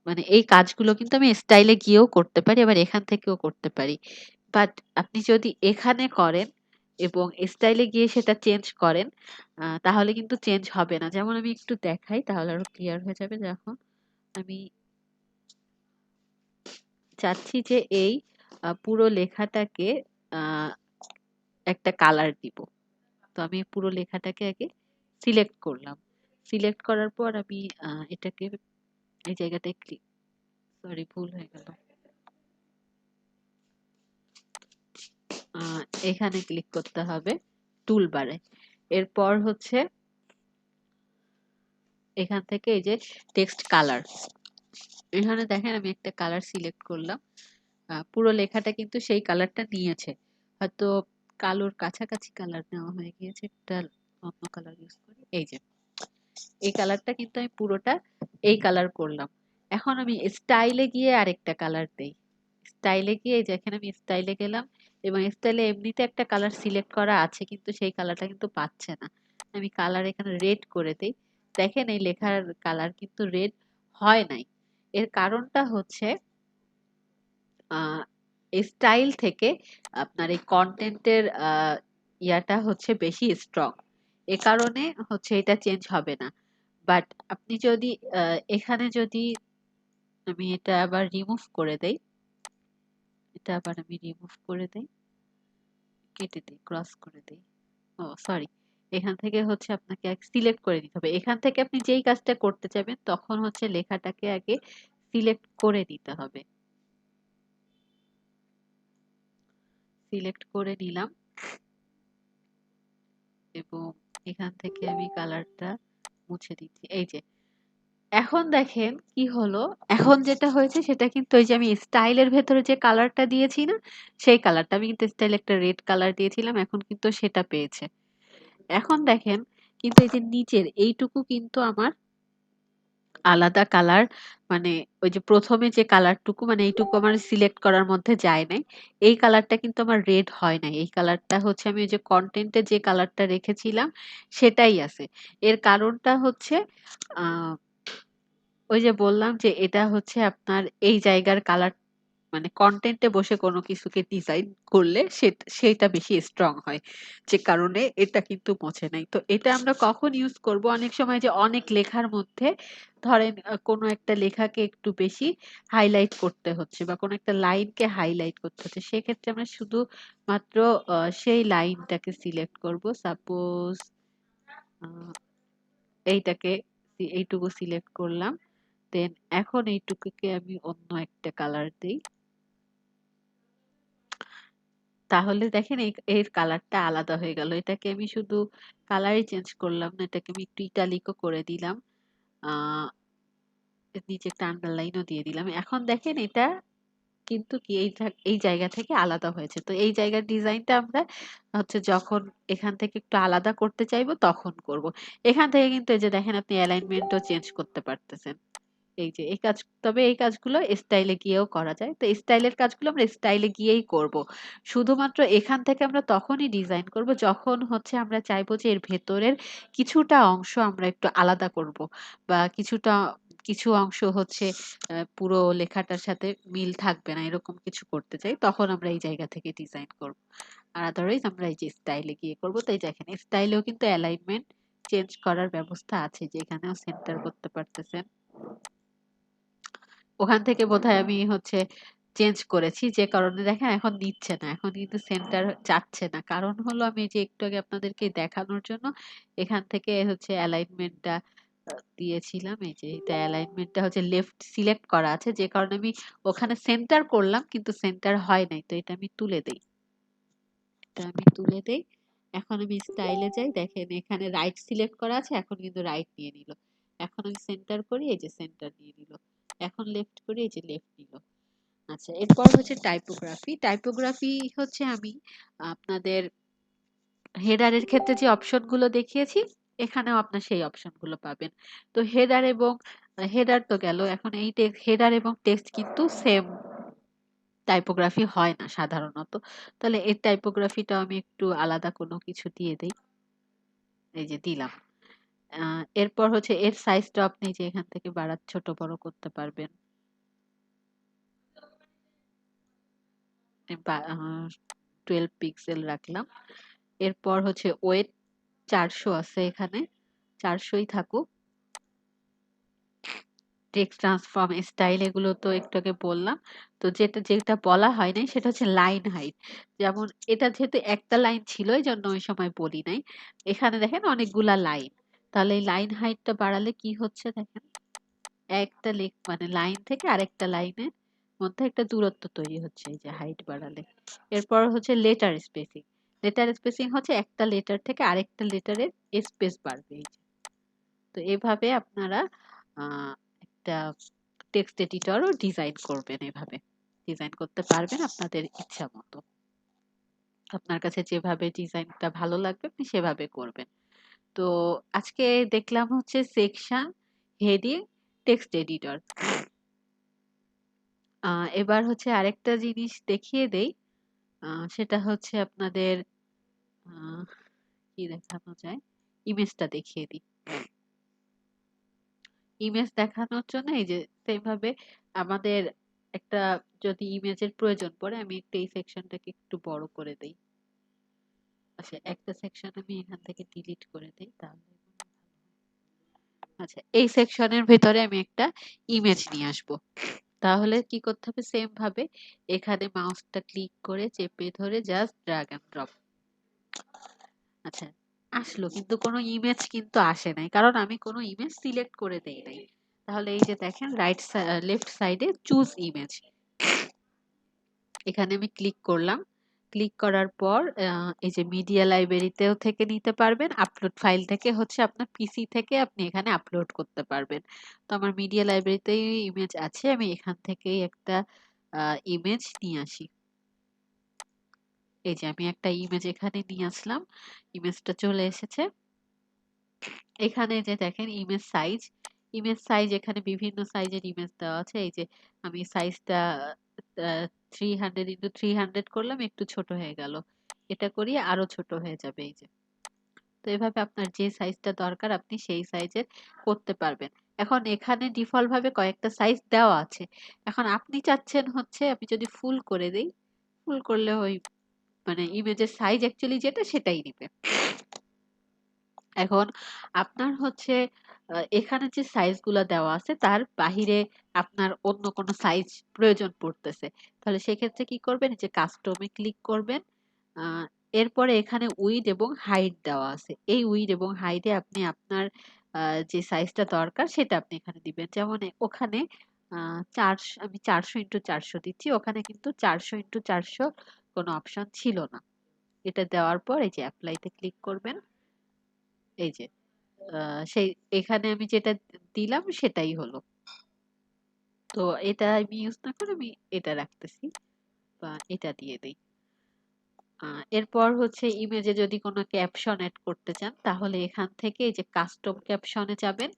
মানে এই কাজগুলো কিন্তু আমি স্টাইলে গিয়েও করতে পারি, আবার এখান থেকেও করতে পারি। বাট আপনি যদি এখানে করেন এবং স্টাইলে গিয়ে সেটা চেঞ্জ করেন তাহলে কিন্তু চেঞ্জ হবে না। যেমন আমি একটু দেখাই তাহলে আরো ক্লিয়ার হয়ে যাবে। দেখো আমি চাচ্ছি যে এই পুরো লেখাটাকে আহ, একটা কালার দিব। তো আমি পুরো লেখাটাকে আগে সিলেক্ট করলাম। সিলেক্ট করার পর আমি এটাকে এই জায়গাটায় ক্লিক, সরি ভুল হয়ে গেল, এখানে ক্লিক করতে হবে টুল বারে। এরপর হচ্ছে এখান থেকে এই যে টেক্সট কালার, এখানে দেখেন আমি একটা কালার সিলেক্ট করলাম। পুরো লেখাটা কিন্তু সেই কালারটা নিয়েছে, হয়তো কালোর কাছাকাছি কালার নেওয়া হয়ে গিয়েছে, একটা অন্য কালার ইউজ করি। এই যে এই কালারটা কিন্তু আমি পুরোটা এই কালার করলাম। এখন আমি স্টাইলে গিয়ে আরেকটা কালার দেই। স্টাইলে গিয়ে যেখানে আমি স্টাইলে গেলাম এবং স্টাইলে এমনিতে একটা কালার সিলেক্ট করা আছে কিন্তু সেই কালারটা কিন্তু পাচ্ছে না। আমি কালার এখানে রেড করে দেই। দেখেন এই লেখার কালার কিন্তু রেড হয় নাই। এর কারণটা হচ্ছে স্টাইল থেকে আপনার এই কন্টেন্টের ইয়াটা হচ্ছে বেশি স্ট্রং, এ কারণে হচ্ছে এটা চেঞ্জ হবে না। বাট আপনি যদি এখানে যদি আমি এটা আবার রিমুভ করে দেই, এটা আবার আমি রিমুভ করে দেই, কেটে দিই, ক্রস করে দিই, ও সরি, এখান থেকে হচ্ছে আপনাকে সিলেক্ট করে নিতে হবে। এখান থেকে আপনি যেই কাজটা করতে চাইবেন তখন হচ্ছে লেখাটাকে আগে সিলেক্ট করে নিতে হবে। সিলেক্ট করে নিলাম এবং এখান থেকে আমি কালারটা মুছে দিচ্ছি। এই যে এখন দেখেন কি হলো, এখন যেটা হয়েছে সেটা কিন্তু ওই যে আমি স্টাইলের ভেতরে যে কালারটা দিয়েছি না, সেই কালারটা আমি কিন্তু স্টাইল একটা রেড কালার দিয়েছিলাম, এখন কিন্তু সেটা পেয়েছে। এখন দেখেন কিন্তু এই যে নিচের এইটুকু কিন্তু আমার আলাদা কালার, মানে ওই যে প্রথমে যে কালারটুকু মানে এইটুকু আমার সিলেক্ট করার মধ্যে যায় নাই, এই কালারটা কিন্তু আমার রেড হয় নাই, এই কালারটা হচ্ছে আমি ওই যে কন্টেন্টে যে কালারটা রেখেছিলাম সেটাই আছে। এর কারণটা হচ্ছে আহ ওই যে বললাম যে এটা হচ্ছে আপনার এই জায়গার কালার, মানে কন্টেন্টে বসে কোনো কিছুকে ডিজাইন করলে সেটা বেশি স্ট্রং হয়, যে কারণে এটা কিন্তু মোছে নাই। তো এটা আমরা কখন ইউজ করব, অনেক সময় যে অনেক লেখার মধ্যে ধরেন কোনো একটা লেখাকে একটু বেশি হাইলাইট করতে হচ্ছে বা কোনো একটা লাইনকে হাইলাইট করতে হচ্ছে, সেক্ষেত্রে আমরা শুধু মাত্র সেই লাইনটাকে সিলেক্ট করব। সাপোজ এইটাকে এইটুকু সিলেক্ট করলাম, দেন এখন এইটুকুকে আমি অন্য একটা কালার দিই, তাহলে দেখেন এর কালারটা আলাদা হয়ে গেল। এটাকে আমি শুধু কালারই চেঞ্জ করলাম না, এটাকে আমি একটু ইটালিকও করে দিলাম, আহ নিচে একটা আন্ডারলাইনও দিয়ে দিলাম। এখন দেখেন এটা কিন্তু কি এই জায়গা থেকে আলাদা হয়েছে। তো এই জায়গার ডিজাইনটা আমরা হচ্ছে যখন এখান থেকে একটু আলাদা করতে চাইবো তখন করব। এখান থেকে কিন্তু এই যে দেখেন আপনি অ্যালাইনমেন্টও চেঞ্জ করতে পারতেছেন। এই যে এই কাজ, তবে এই কাজগুলো স্টাইলে গিয়েও করা যায়। তো স্টাইলের কাজগুলো আমরা স্টাইলে গিয়েই করব। শুধুমাত্র এখান থেকে আমরা তখনই ডিজাইন করব যখন হচ্ছে আমরা চাইবো যে এর ভেতরের কিছুটা অংশ আমরা একটু আলাদা করব, বা কিছু অংশ হচ্ছে পুরো লেখাটার সাথে মিল থাকবে না, এরকম কিছু করতে চাই, তখন আমরা এই জায়গা থেকে ডিজাইন করব। আর আদারওয়াইজ আমরা এই যে স্টাইলে গিয়ে করব। তাই দেখেন স্টাইলেও কিন্তু অ্যালাইনমেন্ট চেঞ্জ করার ব্যবস্থা আছে, যে এখানেও সেন্টার করতে পারতেছেন। ওখান থেকে বোধহয় আমি হচ্ছে চেঞ্জ করেছি, যে কারণে দেখেন এখন নিচ্ছে না, এখন কিন্তু সেন্টার যাচ্ছে না। কারণ হলো আমি যে একটু আগে আপনাদেরকে দেখানোর জন্য এখান থেকে হচ্ছে অ্যালাইনমেন্টটা দিয়েছিলাম। এই যে এটা অ্যালাইনমেন্টটা হচ্ছে লেফট সিলেক্ট করা আছে, যে কারণে আমি ওখানে সেন্টার করলাম কিন্তু সেন্টার হয় নাই। তো এটা আমি তুলে দেই, এটা আমি তুলে দেই। এখন আমি স্টাইলে যাই, দেখেন এখানে রাইট সিলেক্ট করা আছে, এখন কিন্তু রাইট নিয়ে নিল। এখন আমি সেন্টার করি, এই যে সেন্টার নিয়ে নিল। এখন লেফট করি, এই যে লেফট নিল। আচ্ছা, এরপর হচ্ছে টাইপোগ্রাফি। টাইপোগ্রাফি হচ্ছে আমি আপনাদের হেডারের ক্ষেত্রে যে অপশনগুলো দেখিয়েছি, এখানেও আপনার সেই অপশনগুলো পাবেন। তো হেডার এবং হেডার তো গেল, এখন এই হেডার এবং টেক্সট কিন্তু সেম টাইপোগ্রাফি হয় না সাধারণত। তাহলে এর টাইপোগ্রাফিটাও আমি একটু আলাদা কোনো কিছু দিয়ে দেই, এই যে দিলাম। এরপর হচ্ছে এর সাইজটা আপনি যে এখান থেকে ছোট বড় করতে পারবেন। 12 পিক্সেল রাখলাম। এরপর হচ্ছে ওয়েট 400 আছে এখানে, 400ই থাকুক। টেক্সট ট্রান্সফর্ম, স্টাইল এগুলো তো একটু আগে বললাম। তো যেটা যেটা বলা হয় নাই সেটা হচ্ছে লাইন হাইট। যেমন এটা যেহেতু একটা লাইন ছিল এই জন্য ওই সময় বলি নাই। এখানে দেখেন অনেকগুলা লাইন, তাহলে এই লাইন হাইটটা বাড়ালে কি হচ্ছে দেখেন, একটা মানে লাইন থেকে আরেকটা লাইনের মধ্যে একটা দূরত্ব তৈরি হচ্ছে এই যে হাইট বাড়ালে। এরপর হচ্ছে লেটার স্পেসিং। লেটার স্পেসিং হচ্ছে একটা লেটার থেকে আরেকটা লেটারের স্পেস বাড়বে এই যে। তো এভাবে আপনারা আহ, একটা টেক্সট এডিটরও ডিজাইন করবেন, এভাবে ডিজাইন করতে পারবেন আপনাদের ইচ্ছা মতো। আপনার কাছে যেভাবে ডিজাইনটা ভালো লাগবে আপনি সেভাবে করবেন। তো আজকে দেখলাম হচ্ছে সেকশন, হেডিং, টেক্সট এডিটর। এবার হচ্ছে আরেকটা জিনিস দেখিয়ে দেই, সেটা হচ্ছে আপনাদের আহ, কি দেখানো যায়, ইমেজটা দেখিয়ে দিই। ইমেজ দেখানোর জন্য এই যে সেম ভাবে আমাদের একটা যদি ইমেজের প্রয়োজন পড়ে, আমি একটু এই সেকশনটাকে একটু বড় করে দেই। আচ্ছা, একটা সেকশন আমি এখান থেকে ডিলিট করে দেই, তাহলে আচ্ছা এই সেকশনের ভেতরে আমি একটা ইমেজ নিয়ে আসবো। তাহলে কি করতে হবে, সেম ভাবে এখানে মাউসটা ক্লিক করে চেপে ধরে জাস্ট ড্র্যাগ এন্ড ড্রপ। আচ্ছা, আসলো, কিন্তু কোনো ইমেজ কিন্তু আসে নাই, কারণ আমি কোনো ইমেজ সিলেক্ট করে দেই নাই। তাহলে এই যে দেখেন লেফট সাইডে চুজ ইমেজ, এখানে আমি ক্লিক করলাম। ক্লিক করার পর এই যে মিডিয়া লাইব্রেরিতেও থেকে নিতে পারবেন, আপলোড ফাইল থেকে হচ্ছে আপনার পিসি থেকে আপনি এখানে আপলোড করতে পারবেন। তো আমার মিডিয়া লাইব্রেরিতেই ইমেজ আছে, আমি এখান থেকেই একটা ইমেজ নিয়ে আসি। এই যে আমি একটা ইমেজ এখানে নিয়ে আসলাম, ইমেজটা চলে এসেছে। এখানে যে দেখেন ইমেজ সাইজ এখানে বিভিন্ন সাইজের ইমেজ দেওয়া আছে। এই যে আমি সাইজটা 300 × 300 করলাম, একটু ছোট হয়ে গেল, এটা করি আরো ছোট হয়ে যাবে। এই যে, তো এভাবে আপনার যে সাইজটা দরকার আপনি সেই সাইজের করতে পারবেন। এখন এখানে ডিফল্ট ভাবে কয়েকটা সাইজ দেওয়া আছে, এখন আপনি চাচ্ছেন হচ্ছে আমি যদি ফুল করে দিই, ফুল করলে ওই মানে ইমেজের সাইজ অ্যাকচুয়ালি যেটা সেটাই নিবে। এখন আপনার হচ্ছে এখানে যে সাইজ গুলা দেওয়া আছে তার বাহিরে আপনার অন্য কোনো সাইজ প্রয়োজন পড়তেছে, তাহলে সেক্ষেত্রে কি করবেন, যে কাস্টমে ক্লিক করবেন। আহ, এরপরে এখানে উইড এবং হাইট দেওয়া আছে, এই উইড এবং হাইটে আপনি আপনার যে সাইজটা দরকার সেটা আপনি এখানে দিবেন। যেমন ওখানে 400, আমি 400 × 400 দিচ্ছি, ওখানে কিন্তু 400 × 400 কোনো অপশন ছিল না। এটা দেওয়ার পর এই যে অ্যাপ্লাইতে ক্লিক করবেন। এই যে সেই এখানে আমি যেটা দিলাম সেটাই হলো। তো এটা আমি ইউজ না করে আমি এটা রাখতেছি বা এটা দিয়ে দেই। এরপর হচ্ছে ইমেজে যদি কোনো ক্যাপশন এড করতে চান তাহলে এখান থেকে এই যে কাস্টম ক্যাপশনে যাবেন।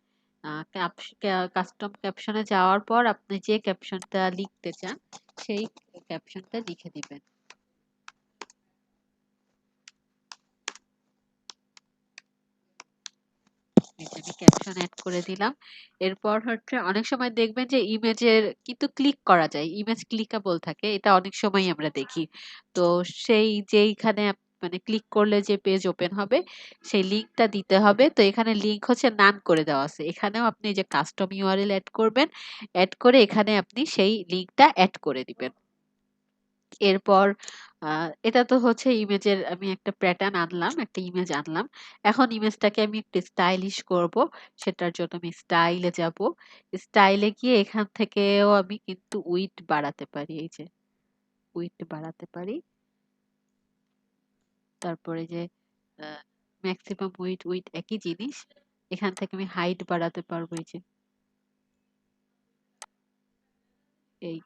কাস্টম ক্যাপশনে যাওয়ার পর আপনি যে ক্যাপশনটা লিখতে চান সেই ক্যাপশনটা লিখে দিবেন। এই যে আমি ক্যাপশন এড করে দিলাম। এরপর হচ্ছে অনেক সময় দেখবেন যে ইমেজের কিন্তু ক্লিক করা যায়, ইমেজ ক্লিকেবল থাকে, এটা অনেক সময় আমরা দেখি। তো সেই যেইখানে মানে ক্লিক করলে যে পেজ ওপেন হবে সেই লিঙ্কটা দিতে হবে। তো এখানে লিঙ্ক হচ্ছে নান করে দেওয়া আছে, এখানেও আপনি যে কাস্টম ইউআরএল অ্যাড করবেন, অ্যাড করে এখানে আপনি সেই লিঙ্কটা অ্যাড করে দিবেন। এরপর এটা তো হচ্ছে ইমেজের আমি একটা প্যাটার্ন আনলাম, একটা ইমেজ আনলাম। এখন ইমেজটাকে আমি একটু স্টাইলিশ করব, সেটার জন্য আমি স্টাইলে যাব। স্টাইলে গিয়ে এখান থেকেও আমি কিন্তু উইডথ বাড়াতে পারি, এই যে উইডথ বাড়াতে পারি। তারপরে যে ম্যাক্সিমাম উইডথ একই জিনিস, এখান থেকে আমি হাইট বাড়াতে পারবো, এই যে এই।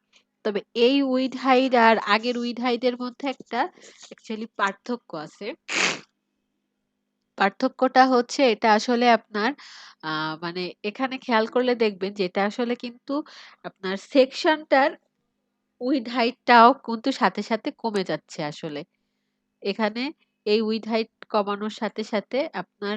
তবে এই উইডথ হাইট আর আগের উইডথ হাইটের মধ্যে একটা অ্যাকচুয়ালি পার্থক্য আছে। পার্থক্যটা হচ্ছে এটা আসলে আপনার মানে এখানে খেয়াল করলে দেখবেন যে এটা আসলে কিন্তু আপনার সেকশনটার উইড হাইটটাও কিন্তু সাথে সাথে কমে যাচ্ছে আসলে। এখানে এই উইড হাইট কমানোর সাথে সাথে আপনার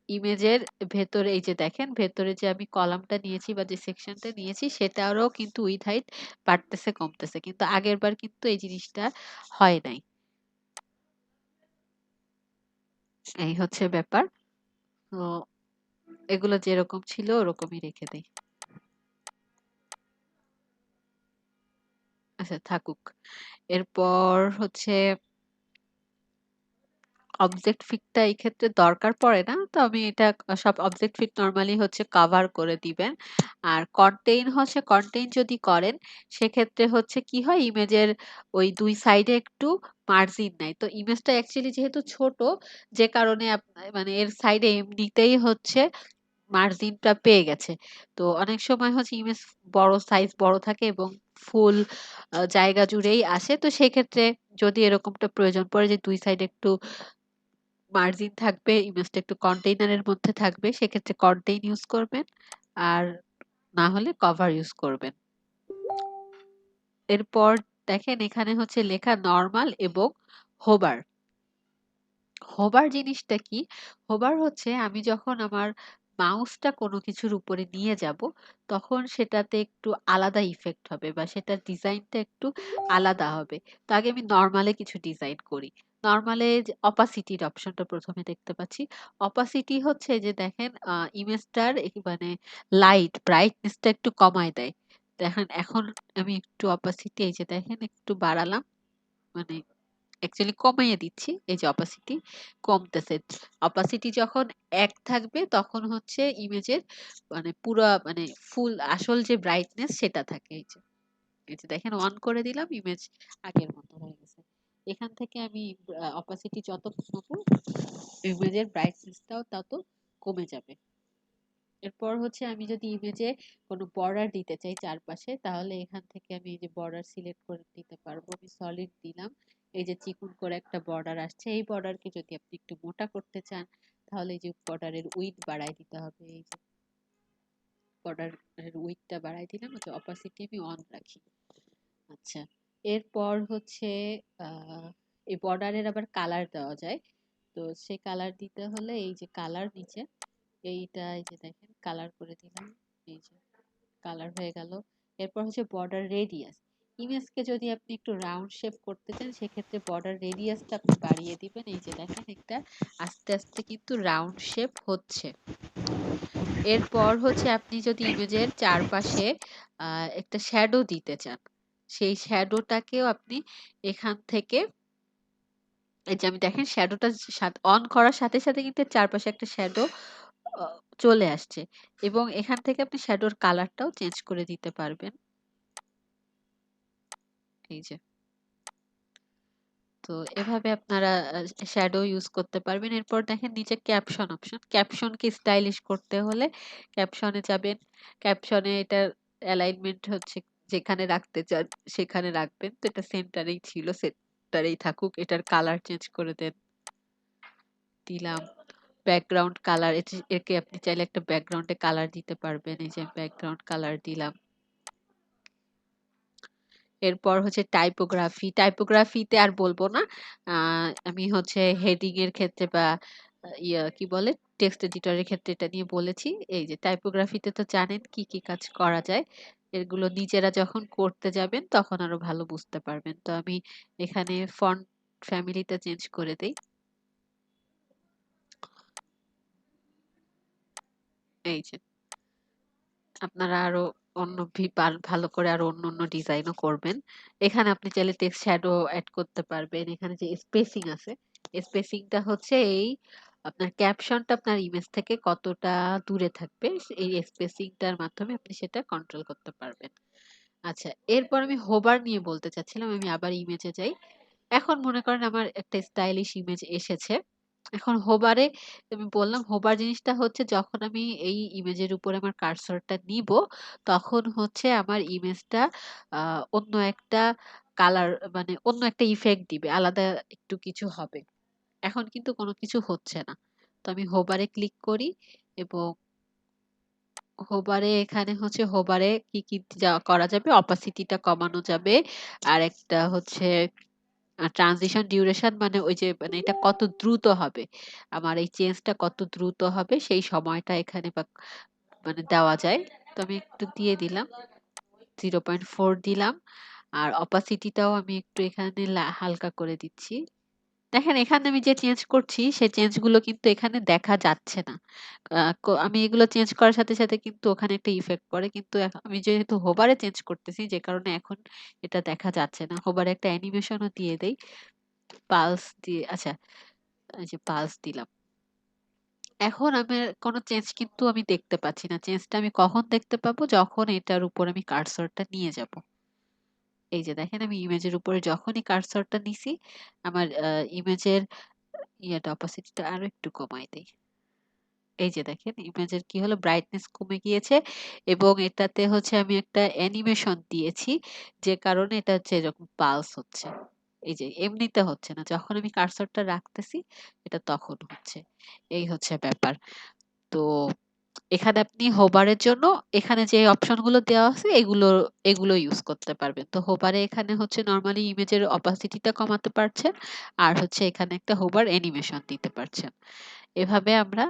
ইমেজের ভেতরে এই যে দেখেন ভেতরে যে আমি কলামটা নিয়েছি বা যে সেকশনটা নিয়েছি সেটারও কিন্তু উইড হাইট বাড়তেছে কমতেছে, কিন্তু আগের বার কিন্তু এই জিনিসটা হয় নাই। এই হচ্ছে ব্যাপার। তো এগুলো যেরকম ছিল ওরকমই রেখে দেই। আচ্ছা থাকুক। এরপর হচ্ছে অবজেক্ট ফিটটা এই ক্ষেত্রে দরকার পড়ে না, তো আমি এটা সব অবজেক্ট ফিট নরমালি হচ্ছে কভার করে দিবেন। আর কন্টেইন যদি করেন সেক্ষেত্রে হচ্ছে কি হয়, ইমেজের ওই দুই সাইডে একটু মার্জিন নাই, তো ইমেজটা অ্যাকচুয়ালি যেহেতু ছোট যে কারণে মানে এর সাইডে এমনিতেই হচ্ছে মার্জিনটা পেয়ে গেছে। তো অনেক সময় হচ্ছে ইমেজ সাইজ বড় থাকে এবং ফুল জায়গা জুড়েই আসে, তো সেক্ষেত্রে যদি এরকমটা প্রয়োজন পড়ে যে দুই সাইডে একটু মার্জিন থাকবে, ইমেজটা একটু কন্টেইনারের মধ্যে থাকবে, সেক্ষেত্রে কন্টেইন ইউজ করবেন, আর না হলে কভার ইউজ করবেন। এরপর দেখেন এখানে হচ্ছে লেখা নরমাল এবং হোবার। হোবার জিনিসটা কি? হোবার হচ্ছে আমি যখন আমার মাউসটা কোনো কিছুর উপরে নিয়ে যাব, তখন সেটাতে একটু আলাদা ইফেক্ট হবে বা সেটার ডিজাইনটা একটু আলাদা হবে। তো আগে আমি নরমালে কিছু ডিজাইন করি। নরমালে যে অপাসিটির অপশনটা প্রথমে দেখতে পাচ্ছি। অপাসিটি হচ্ছে যে দেখেন ইমেজটার মানে লাইট ব্রাইটনেসটা একটু কমায় দেয়। দেখেন এখন আমি একটু অপাসিটি এই যে দেখেন একটু বাড়ালাম, মানে অ্যাকচুয়ালি কমাইয়ে দিচ্ছি। এই যে অপাসিটি কমতেছে। অপাসিটি যখন ১ থাকবে তখন হচ্ছে ইমেজের মানে পুরা মানে ফুল আসল যে ব্রাইটনেস সেটা থাকে। এই যে দেখেন অন করে দিলাম, ইমেজ আগের মতো হয়ে গেছে। এখান থেকে আমি অপাসিটি যত কমাবো ইমেজের ব্রাইটনেসটাও তত কমে যাবে। এরপর হচ্ছে আমি যদি ইমেজে কোনো বর্ডার দিতে চাই চারপাশে, তাহলে এখান থেকে আমি এই যে বর্ডার সিলেক্ট করে দিতে পারবো। আমি সলিড দিলাম, এই যে চিকন করে একটা বর্ডার আসছে। এই বর্ডারকে যদি আপনি একটু মোটা করতে চান, তাহলে এই যে বর্ডারের উইডথ বাড়ায় দিতে হবে। এই যে বর্ডারের উইডথটা বাড়ায় দিলাম, ওটা অপাসিটি আমি অন রাখি। আচ্ছা, এরপর হচ্ছে এই বর্ডারের আবার কালার দেওয়া যায়। তো সে কালার দিতে হলে এই যে কালার নিচে এইটা এই যে দেখেন কালার করে দিলাম। এই যে কালার হয়ে গেল। এরপর হচ্ছে বর্ডার রেডিয়াস। ইমেজকে যদি আপনি একটু রাউন্ড শেপ করতে চান, সেক্ষেত্রে বর্ডার রেডিয়াসটা আপনি বাড়িয়ে দিবেন। এই যে দেখেন একটা আস্তে আস্তে কিন্তু রাউন্ড শেপ হচ্ছে। এরপর হচ্ছে আপনি যদি ইমেজের চারপাশে একটা শ্যাডো দিতে চান, সেই শ্যাডোটাকেও আপনি এখান থেকে এই যে আমি দেখেন শ্যাডোটা অন করার সাথে সাথে কিন্তু এর চারপাশে একটা শ্যাডো চলে আসছে, এবং এখান থেকে আপনি শ্যাডোর কালারটাও চেঞ্জ করে দিতে পারবেন। এই যে তো এভাবে আপনারা শ্যাডো ইউজ করতে পারবেন। এরপর দেখেন নিচে ক্যাপশন অপশন। ক্যাপশনকে স্টাইলিশ করতে হলে ক্যাপশনে যাবেন। ক্যাপশনে এটার অ্যালাইনমেন্ট হচ্ছে যেখানে রাখতে চান সেখানে রাখবেন। তো এটা সেন্টারেই ছিল, সেন্টারেই থাকুক। এটার কালার চেঞ্জ করে দিলাম। ব্যাকগ্রাউন্ড কালার, একে আপনি চাইলে একটা ব্যাকগ্রাউন্ডে কালার দিতে পারবেন। এই যে ব্যাকগ্রাউন্ড কালার দিলাম। এরপর হচ্ছে টাইপোগ্রাফি। টাইপোগ্রাফিতে আর বলবো না। আমি হচ্ছে হেডিং এর ক্ষেত্রে বা কি বলে টেক্সট এডিটরের ক্ষেত্রে এটা নিয়ে বলেছি। এই যে টাইপোগ্রাফিতে তো জানেন কি কি কাজ করা যায়। এগুলো নিজেরা যখন করতে যাবেন তখন আরো ভালো বুঝতে পারবেন। তো আমি এখানে ফন্ট ফ্যামিলিটা চেঞ্জ করে দেই। এই যে আপনারা আরো ভালো করে আরো অন্য ডিজাইনও করবেন। এখানে আপনি চাইলে টেক্সট শ্যাডো অ্যাড করতে পারবেন। এখানে যে স্পেসিং আছে, স্পেসিংটা হচ্ছে এই আপনার ক্যাপশনটা আপনার ইমেজ থেকে কতটা দূরে থাকবে, এই স্পেসিংটার মাধ্যমে আপনি সেটা কন্ট্রোল করতে পারবেন। আচ্ছা, এরপর আমি হোভার নিয়ে বলতে চাচ্ছিলাম। আমি আবার ইমেজে যাই। এখন মনে করেন আমার একটা স্টাইলিশ ইমেজ এসেছে। এখন হোভারে আমি বললাম হোভার জিনিসটা হচ্ছে যখন আমি এই ইমেজের উপরে আমার কার্সরটা নিব, তখন হচ্ছে আমার ইমেজটা অন্য একটা কালার মানে অন্য একটা ইফেক্ট দিবে, আলাদা একটু কিছু হবে। এখন কিন্তু কোনো কিছু হচ্ছে না। তো আমি হোভারে ক্লিক করি, এবং হোভারে এখানে হচ্ছে হোভারে কি কি করা যাবে, অপাসিটিটা কমানো যাবে। আর একটা হচ্ছে ট্রানজিশন ডিউরেশন, মানে ওই যে মানে এটা কত দ্রুত হবে, আমার এই চেঞ্জটা কত দ্রুত হবে সেই সময়টা এখানে বা মানে দেওয়া যায়। তো আমি একটু দিয়ে দিলাম, 0.4 দিলাম। আর অপাসিটিটাও আমি একটু এখানে হালকা করে দিচ্ছি। দেখেন এখানে আমি যে চেঞ্জ করছি সেই চেঞ্জ গুলো কিন্তু এখানে দেখা যাচ্ছে না। আমি এগুলো চেঞ্জ করার সাথে সাথে কিন্তু ওখানে একটা ইফেক্ট পড়ে, কিন্তু আমি যেহেতু হোভারে চেঞ্জ করতেছি যে কারণে এখন এটা দেখা যাচ্ছে না। হোভারে একটা অ্যানিমেশনও দিয়ে দেই, পালস দিয়ে। আচ্ছা, এই যে পালস দিলাম। এখন আমার কোনো চেঞ্জ কিন্তু আমি দেখতে পাচ্ছি না। চেঞ্জটা আমি কখন দেখতে পাবো, যখন এটার উপর আমি কার্সরটা নিয়ে যাব। এই যে দেখেন আমি ইমেজের উপরে যখনই কার্সরটা নিছি, আমার ইমেজের অপাসিটিটা আরো একটু কমাই দেই। এই যে দেখেন ইমেজের কি হলো, ব্রাইটনেস কমে গিয়েছে, এবং এটাতে হচ্ছে আমি একটা অ্যানিমেশন দিয়েছি যে কারণে এটা হচ্ছে এরকম পালস হচ্ছে। এই যে এমনিতে হচ্ছে না, যখন আমি কার্সরটা রাখতেছি এটা তখন হচ্ছে। এই হচ্ছে ব্যাপার। তো এখানে আপনি হোভারের জন্য এখানে যে অপশন গুলো দেওয়া আছে এগুলো ইউজ করতে পারবেন। তো হোভারে এখানে হচ্ছে নরমালি ইমেজের অপাসিটিটা কমাতে পারছেন, আর হচ্ছে এখানে একটা হোভার অ্যানিমেশন দিতে পারছেন। এভাবে আমরা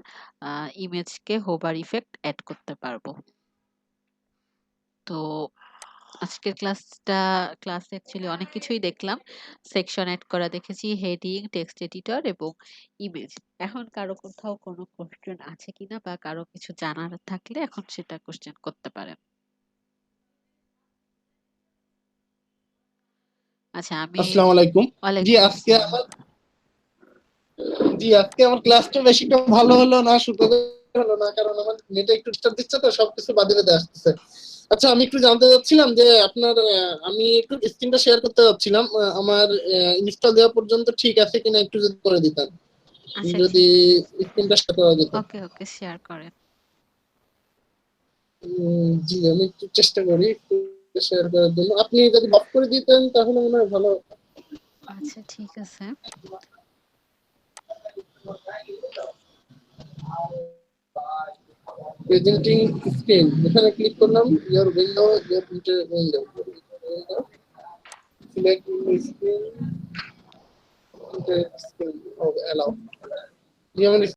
ইমেজকে হোভার ইফেক্ট অ্যাড করতে পারবো। তো আজকের ক্লাসে অ্যাকচুয়ালি অনেক কিছুই দেখলাম। সেকশন এড করা দেখেছি, হেডিং, টেক্সট এডিটর এবং ইমেজ। এখন কারো কোথাও কোনো কোশ্চেন আছে কিনা বা কারো কিছু জানার থাকলে এখন সেটা কোশ্চেন করতে পারেন। আচ্ছা, আমি আসসালামু আলাইকুম। জি ওয়ালাইকুম আজকে আসসালাম। আমার আজকে আমার ক্লাসটা বেশি একটা ভালো হলো না, সুন্দর হলো না, কারণ আমার নেটে একটু ডিস্টার্ব দিচ্ছে, তো সবকিছু বাদে বাদে আসতেছে। আচ্ছা, আমি একটু জানতে চাচ্ছিলাম যে আপনার আমি একটু স্ক্রিনটা শেয়ার করতে চাচ্ছিলাম, আমার ইনস্টল দেওয়া পর্যন্ত ঠিক আছে কিনা একটু যদি করে দিতেন, আচ্ছা যদি ঠিক, স্ক্রিনটা শেয়ার করা যেত। ওকে ওকে, শেয়ার করেন। জি আমি একটু চেষ্টা করি একটু শেয়ার করার জন্য, আপনি যদি অফ করে দিতেন তাহলে মনে হয় ভালো। আচ্ছা ঠিক আছে। প্রেজেন্টিং স্ক্রিন এখানে ক্লিক করলাম, your window, your window, select screen, screen, ও অ্যালাউ, যেমন